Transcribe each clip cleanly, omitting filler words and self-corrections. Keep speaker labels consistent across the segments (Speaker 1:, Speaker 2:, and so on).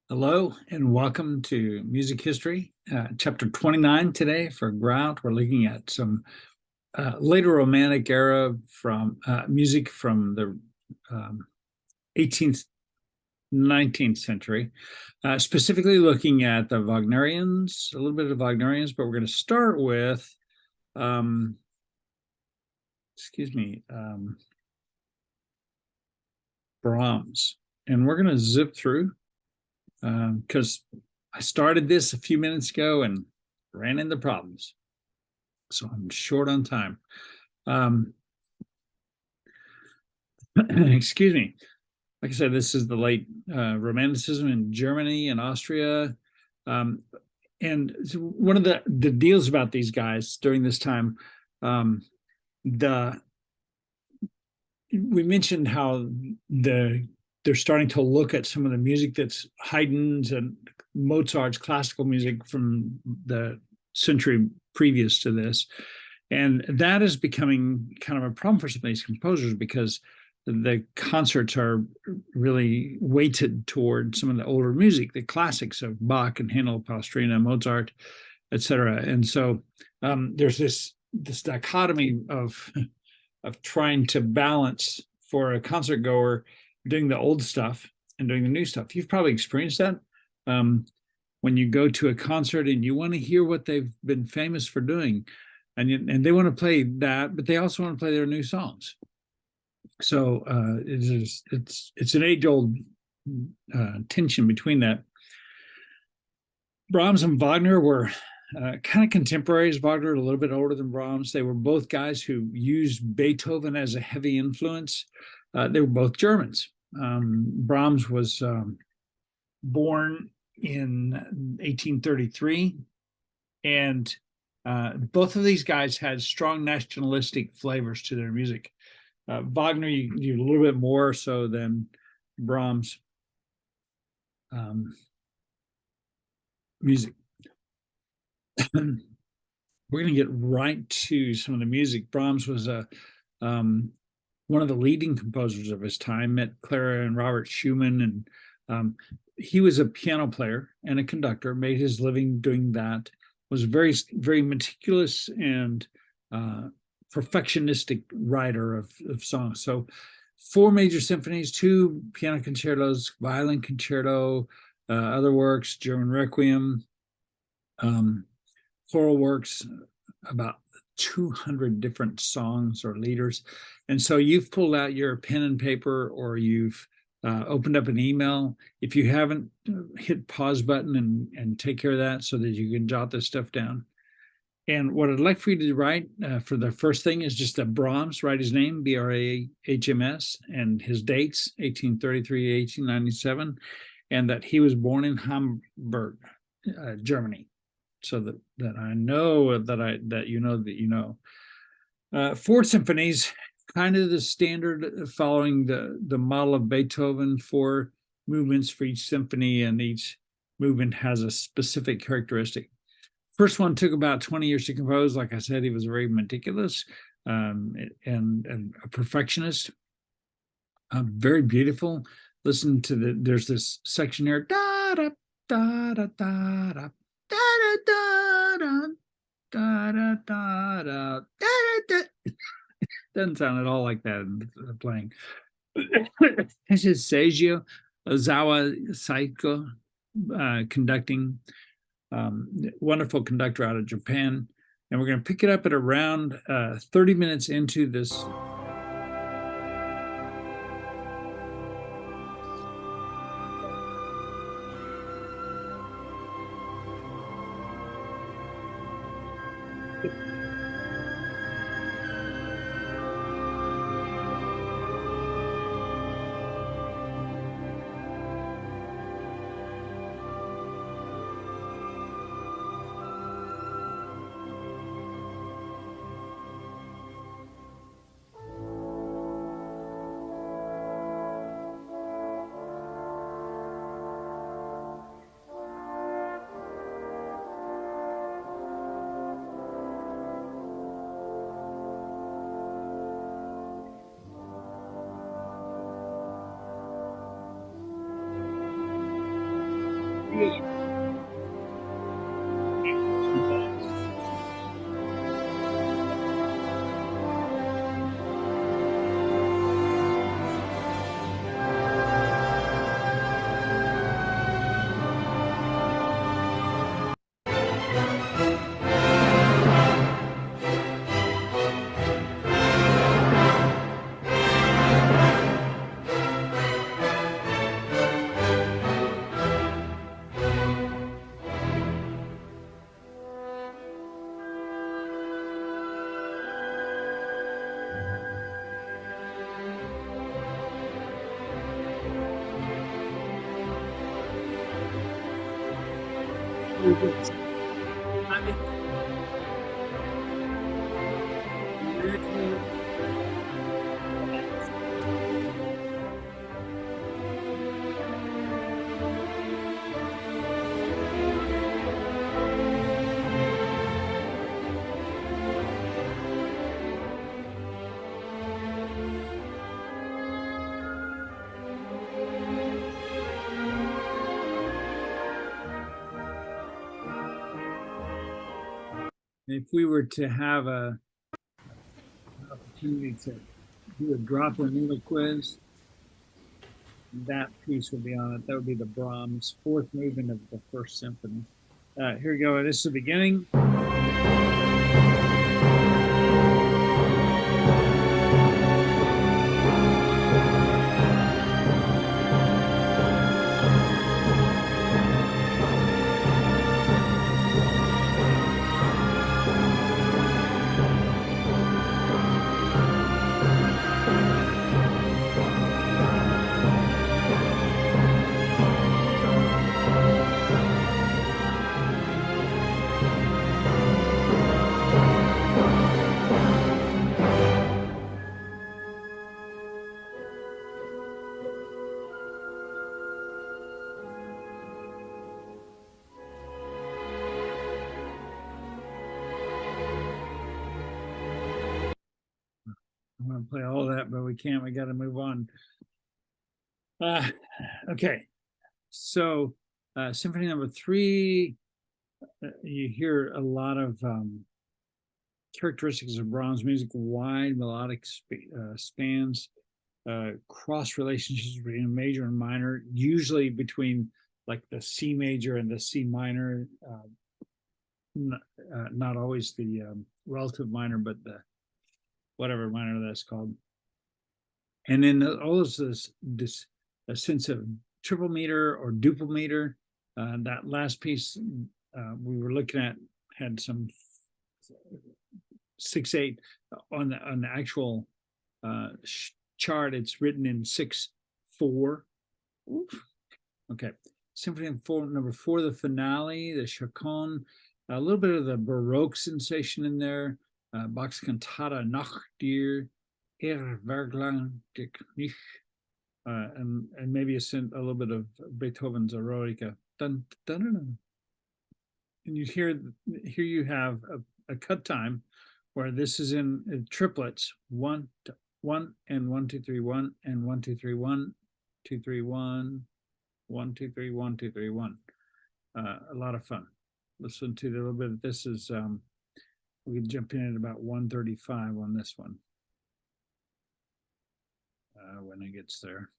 Speaker 1: Hello and welcome to Music History, chapter 29 today for Grout. We're looking at some later Romantic era from music from the 18th, 19th century, specifically looking at the Wagnerians, a little bit of Wagnerians, but we're going to start with, um, excuse me, Brahms. And we're going to zip through because I started this a few minutes ago and ran into problems. So I'm short on time. Excuse me. Like I said, this is the late Romanticism in Germany and Austria. Um, and one of the deals about these guys during this time, um, the we mentioned how they're starting to look at some of the music that's Haydn's and Mozart's classical music from the century previous to this. And that is becoming kind of a problem for some of these composers because the concerts are really weighted toward some of the older music, the classics of Bach and Handel, Palestrina, Mozart, etc. And so there's this dichotomy of trying to balance for a concert goer doing the old stuff and doing the new stuff. You've probably experienced that when you go to a concert and you want to hear what they've been famous for doing, and they want to play that, but they also want to play their new songs. So it's an age-old tension between that. Brahms and Wagner were kind of contemporaries. Wagner, a little bit older than Brahms. They were both guys who used Beethoven as a heavy influence. They were both Germans. Brahms was born in 1833, and both of these guys had strong nationalistic flavors to their music. Wagner, you a little bit more so than Brahms music. We're going to get right to some of the music. Brahms was one of the leading composers of his time, met Clara and Robert Schumann, and he was a piano player and a conductor, made his living doing that, was very, very meticulous and perfectionistic writer of songs. So 4 major symphonies, 2 piano concertos, violin concerto, other works, German Requiem, choral works, about 200 different songs or leaders. And so you've pulled out your pen and paper, or you've opened up an email. If you haven't, hit pause button and take care of that so that you can jot this stuff down. And what I'd like for you to write for the first thing is just that Brahms, write his name, Brahms, and his dates, 1833, 1897, and that he was born in Hamburg, Germany, so that I know that you know. 4 symphonies, kind of the standard, following the model of Beethoven, 4 movements for each symphony, and each movement has a specific characteristic. First one took about 20 years to compose. Like I said, he was very meticulous and a perfectionist. Very beautiful. Listen to there's this section here. Da da da da da da da da da da da da da da. Doesn't sound at all like that in the playing. This is Seiji Ozawa Saiko conducting. Wonderful conductor out of Japan. And we're going to pick it up at around 30 minutes into this. If we were to have an opportunity to do a drop or needle quiz, that piece would be on it. That would be the Brahms fourth movement of the First Symphony. Here we go. This is the beginning. I want to play all that, but we can't. We got to move on. Okay, so Symphony Number 3. You hear a lot of characteristics of Brahms music: wide melodic spans, cross relationships between major and minor, usually between like the C major and the C minor. Not always the relative minor, but the whatever minor that's called. And then also this a sense of triple meter or duple meter. That last piece we were looking at had some 6/8 on the actual chart. It's written in 6/4. Okay, Symphony Number 4, the finale, the Chaconne, a little bit of the Baroque sensation in there. Bach's Cantata Nach dir Verklang dich, and maybe a little bit of Beethoven's Eroica. Dun, dun, dun, dun. And you here you have a cut time where this is in triplets: 1 1 and 1 2 3 1 and 1 2 3 1 2 3 1 1 2 3 1 2 3 1. A lot of fun. Listen to a little bit. This is we can jump in at about 135 on this one when it gets there.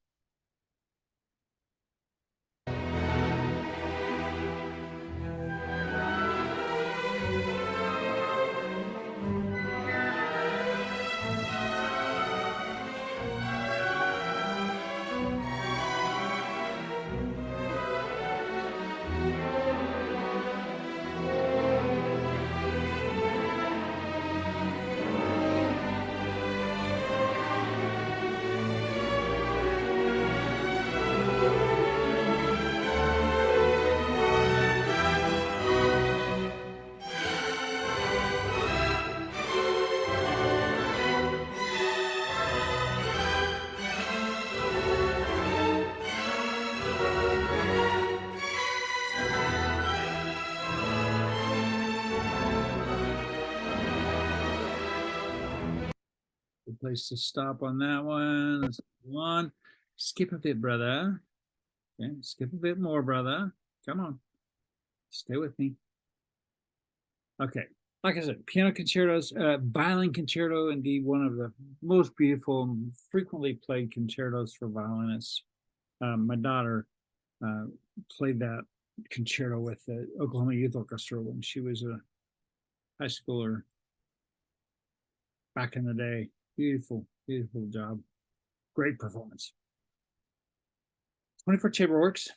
Speaker 1: Good place to stop on that one. Let's go on. Skip a bit, brother. Okay, skip a bit more, brother. Come on, stay with me. Okay, like I said, piano concertos, violin concerto, indeed one of the most beautiful and frequently played concertos for violinists. My daughter uh, played that concerto with the Oklahoma Youth Orchestra when she was a high schooler back in the day. Beautiful, beautiful job. Great performance. 24 chamber works,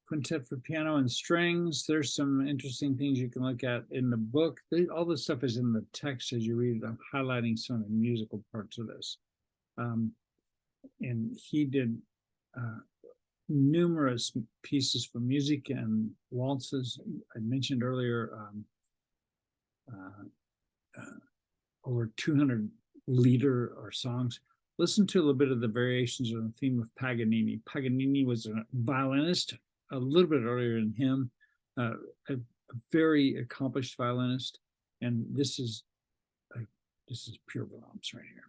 Speaker 1: quintet for piano and strings. There's some interesting things you can look at in the book. All this stuff is in the text as you read it. I'm highlighting some of the musical parts of this. And he did numerous pieces for music and waltzes. I mentioned earlier over 200 lieder or songs. Listen to a little bit of the variations on the theme of Paganini. Paganini was a violinist a little bit earlier than him, a very accomplished violinist, and this is pure Brahms right here.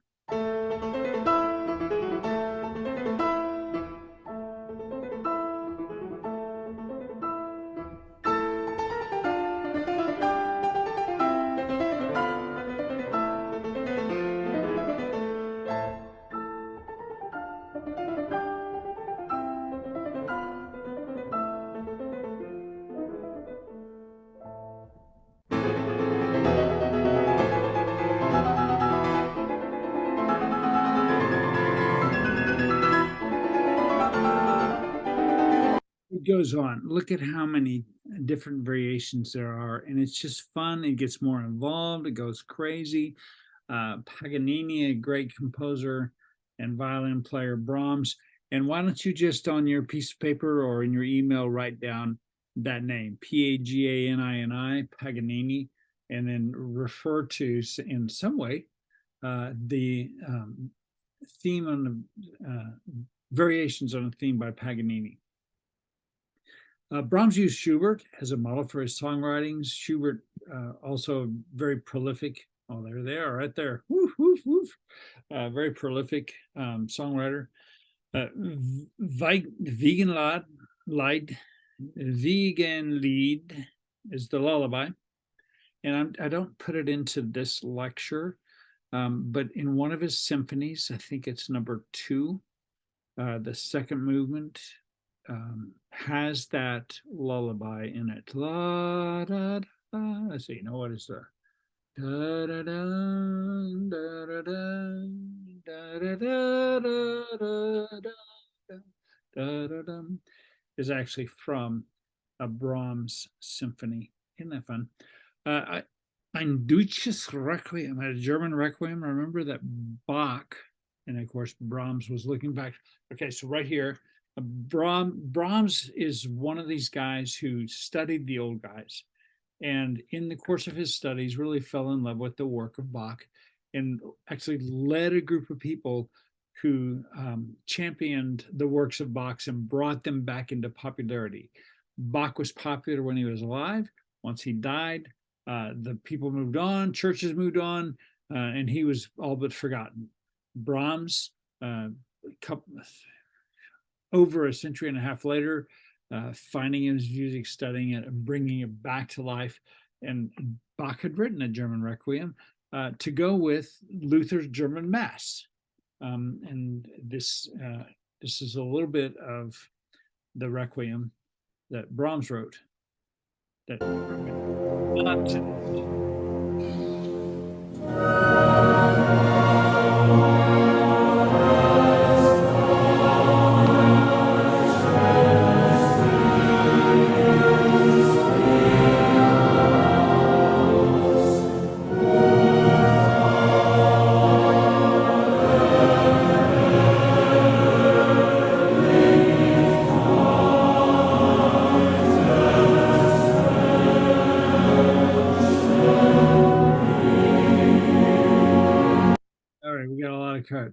Speaker 1: It goes on. Look at how many different variations there are, and it's just fun. It gets more involved. It goes crazy. Paganini, a great composer and violin player, Brahms. And why don't you just on your piece of paper or in your email write down that name, Paganini, Paganini, and then refer to in some way the theme on the variations on a theme by Paganini. Brahms used Schubert as a model for his songwritings. Schubert also very prolific. Oh, there they are, right there. Woof, woof, woof. Very prolific songwriter. Wiegenlied is the lullaby. And I don't put it into this lecture, but in one of his symphonies, I think it's number 2, the second movement, has that lullaby in it. La da da. Let's see. No, what is the da da da da da da da da da da da da is actually from a Brahms symphony. Isn't that fun? Ein Deutsches Requiem, a German Requiem. Remember that Bach, and of course Brahms was looking back. Okay, so right here, Brahms is one of these guys who studied the old guys, and in the course of his studies really fell in love with the work of Bach and actually led a group of people who championed the works of Bach and brought them back into popularity. Bach was popular when he was alive. Once he died, the people moved on, churches moved on, and he was all but forgotten. Brahms, over a century and a half later, finding his music, studying it, and bringing it back to life. And Bach had written a German Requiem to go with Luther's German Mass. And this is a little bit of the Requiem that Brahms wrote. That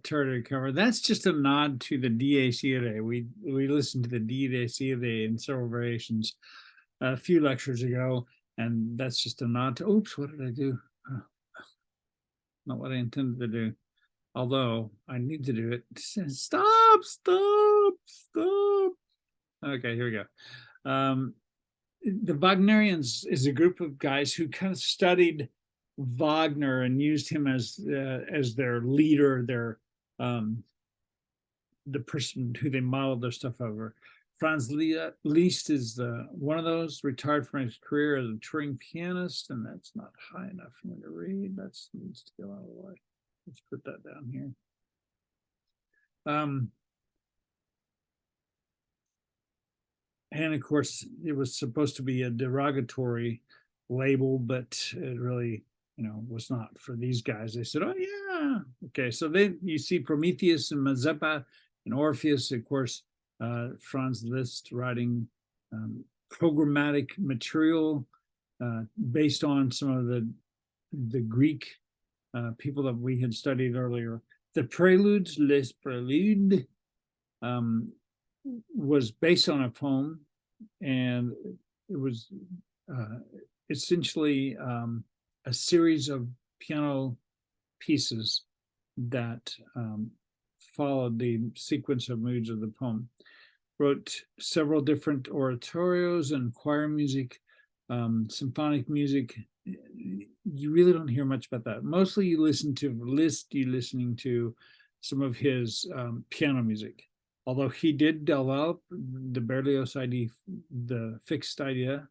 Speaker 1: to cover. That's just a nod to the Dies Irae. We listened to the Dies Irae in several variations a few lectures ago, and that's just a nod to. Oops, what did I do? Not what I intended to do. Although I need to do it. Stop! Okay, here we go. the Wagnerians is a group of guys who kind of studied Wagner and used him as their leader, the person who they modeled their stuff over. Franz Liszt is one of those, retired from his career as a touring pianist, and that's not high enough for me to read. That needs to go out of the way. Let's put that down here. And of course, it was supposed to be a derogatory label, but it really, was not for these guys. They said, "Oh yeah, okay." So then you see Prometheus and Mazeppa and Orpheus, of course, Franz Liszt writing programmatic material based on some of the Greek people that we had studied earlier. The Preludes, Les Préludes, was based on a poem, and it was essentially a series of piano pieces that followed the sequence of moods of the poem. Wrote several different oratorios and choir music, symphonic music. You really don't hear much about that. Mostly you listen to Liszt, you're listening to some of his piano music. Although he did develop the Berlioz idea, the fixed idea,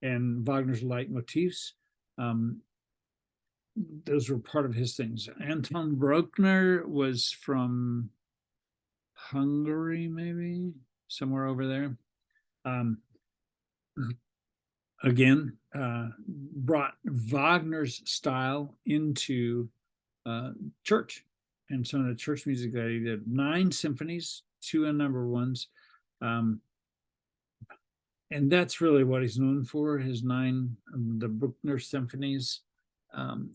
Speaker 1: and Wagner's leitmotifs. Those were part of his things. Anton Bruckner was from Hungary, maybe somewhere over there. Again, brought Wagner's style into church. And some of the church music that he did, 9 symphonies, 2 number ones. And that's really what he's known for, his 9, the Bruckner symphonies.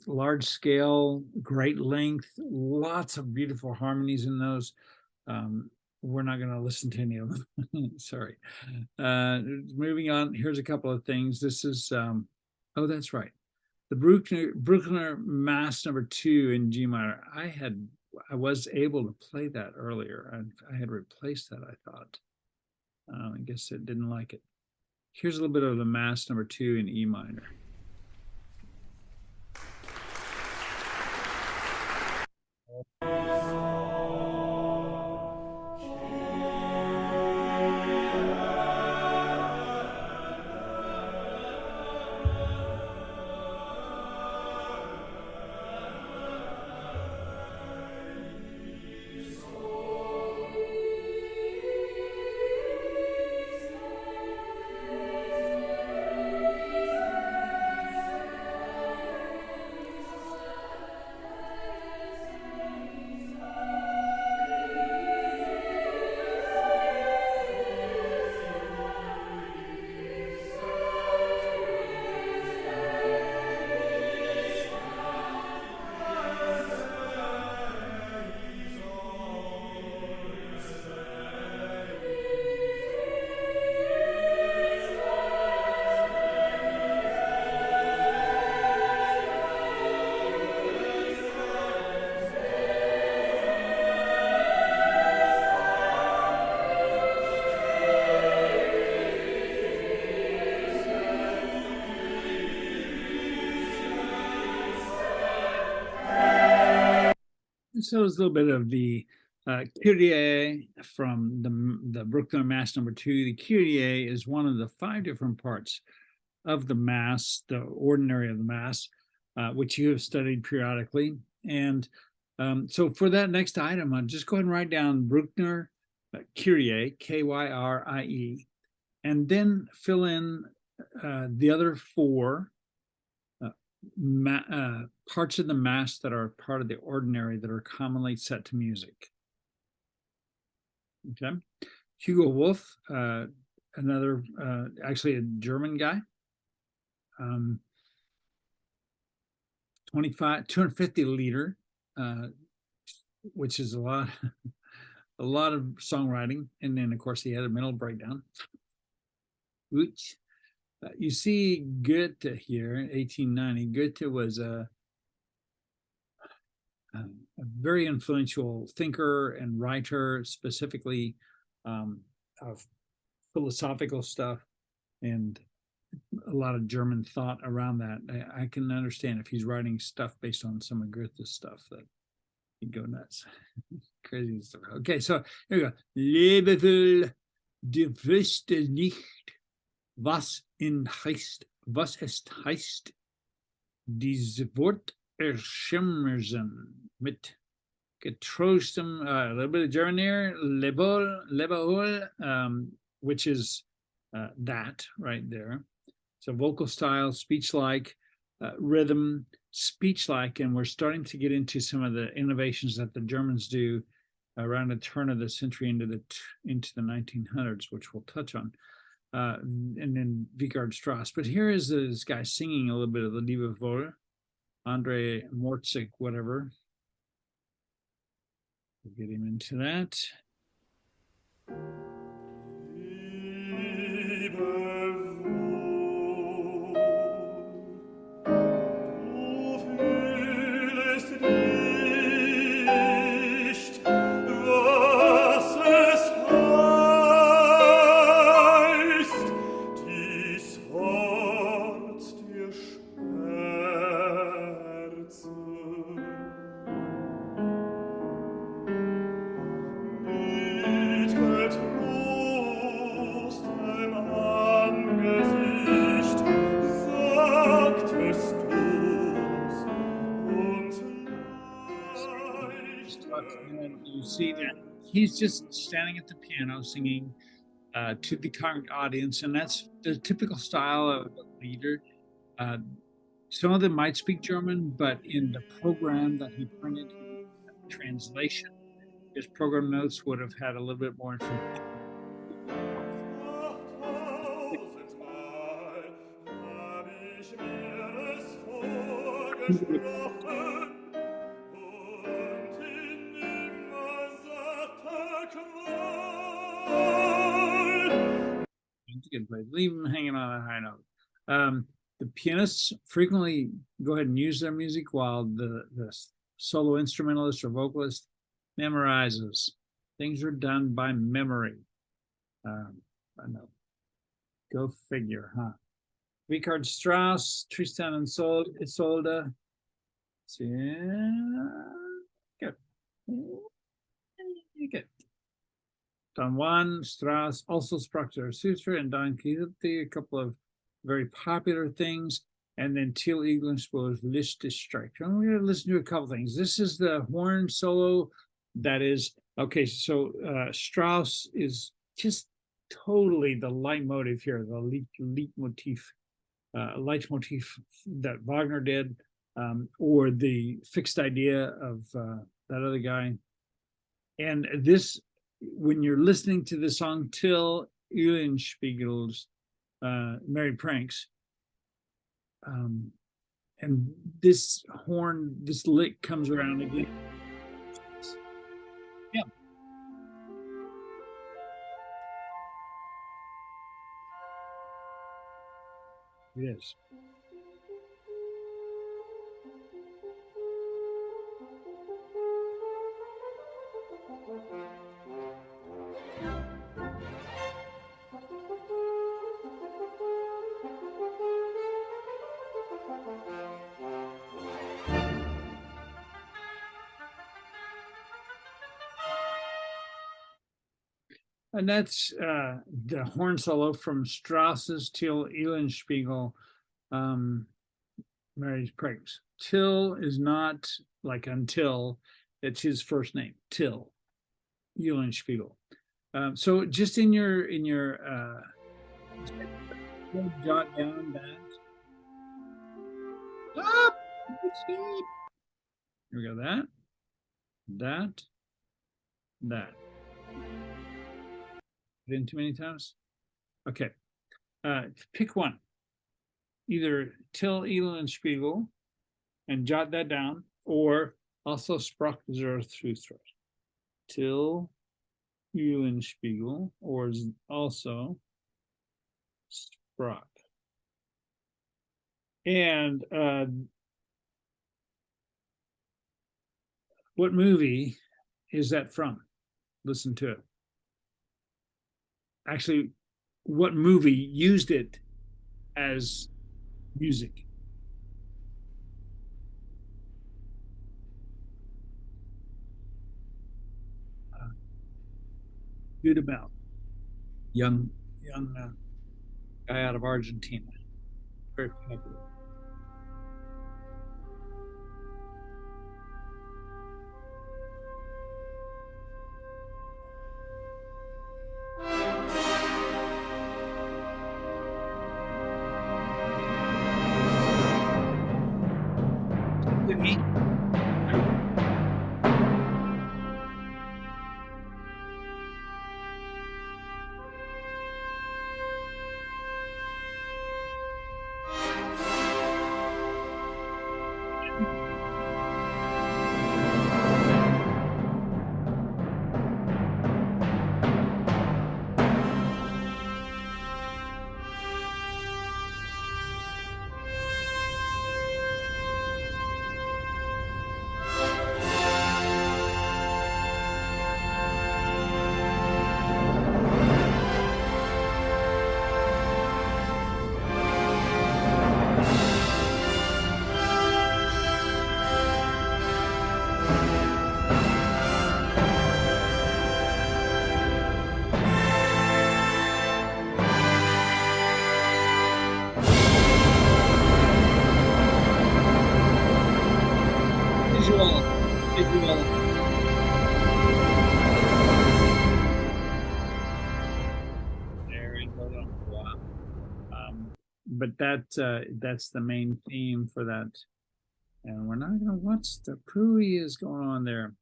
Speaker 1: Large scale, great length, lots of beautiful harmonies in those. We're not going to listen to any of them. Sorry. Moving on, here's a couple of things. This is, oh, that's right. The Bruckner Mass number 2 in G minor. I was able to play that earlier. I had replaced that, I thought. I guess it didn't like it. Here's a little bit of the Mass number 2 in E minor. So it's a little bit of the Kyrie from the Bruckner Mass number 2. The Kyrie is one of the 5 different parts of the Mass, the ordinary of the Mass, which you have studied periodically. And so for that next item, I'll just go ahead and write down Bruckner Kyrie, Kyrie, and then fill in the other 4 parts of the Mass that are part of the ordinary that are commonly set to music. Okay. Hugo Wolf, another, actually a German guy, 250 liter, which is a lot, a lot of songwriting. And then of course he had a mental breakdown. Which, you see Goethe here, 1890. Goethe was a very influential thinker and writer, specifically of philosophical stuff. And a lot of German thought around that. I can understand if he's writing stuff based on some of Goethe's stuff that he'd go nuts. Crazy stuff. Okay, so here we go. Lebewohl, du wüsste nicht, was es heißt, dieses Wort erschimmersen mit getrostem, a little bit of German here, Lebewohl, which is that right there. So vocal style, speech-like, rhythm, speech-like, and we're starting to get into some of the innovations that the Germans do around the turn of the century into the 1900s, which we'll touch on, and then Wiegard Strauss. But here is this guy singing a little bit of the Liebewohl, Andre Mortzik, whatever. We'll get him into that. You see that he's just standing at the piano singing to the current audience, and that's the typical style of a leader. Some of them might speak German, but in the program that he printed, translation, his program notes would have had a little bit more information. Leave them hanging on a high note. The pianists frequently go ahead and use their music, while the solo instrumentalist or vocalist memorizes. Things are done by memory. I know. Go figure, huh? Richard Strauss, Tristan and Isolde. Good. Good. Don Juan, Strauss, also sprach Sutra and Don Quixote, a couple of very popular things. And then Till Iglenspur's Lichtestreich. I'm going to listen to a couple things. This is the horn solo that is, okay, so Strauss is just totally the leitmotif here, the leitmotif that Wagner did, or the fixed idea of that other guy. And this, when you're listening to the song Till Eulenspiegel's Merry Pranks, and this horn, this lick comes around again. Yeah. It is. And that's the horn solo from Strauss's Till Eulenspiegel, Mary's Pranks. Till is not like until, it's his first name, Till Eulenspiegel. So just in your jot down that. Stop! Stop! Here we go. That. In too many times? Okay. Pick one. Either Till Eulenspiegel and jot that down, or also sprach Zarathustra. Till Eulenspiegel, or also sprach. And what movie is that from? Listen to it. Actually, what movie used it as music. Uh, Dudamel, young guy out of Argentina, very popular. Did he? Visual, visual. There we go. Wow. But that's the main theme for that. And we're not gonna watch the Pooey is going on there.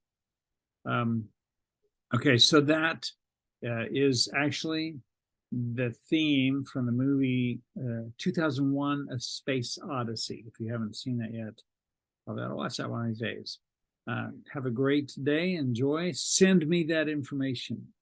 Speaker 1: Okay, so that is actually the theme from the movie 2001: A Space Odyssey. If you haven't seen that yet, I'll gotta watch that one of these days. Have a great day. Enjoy. Send me that information.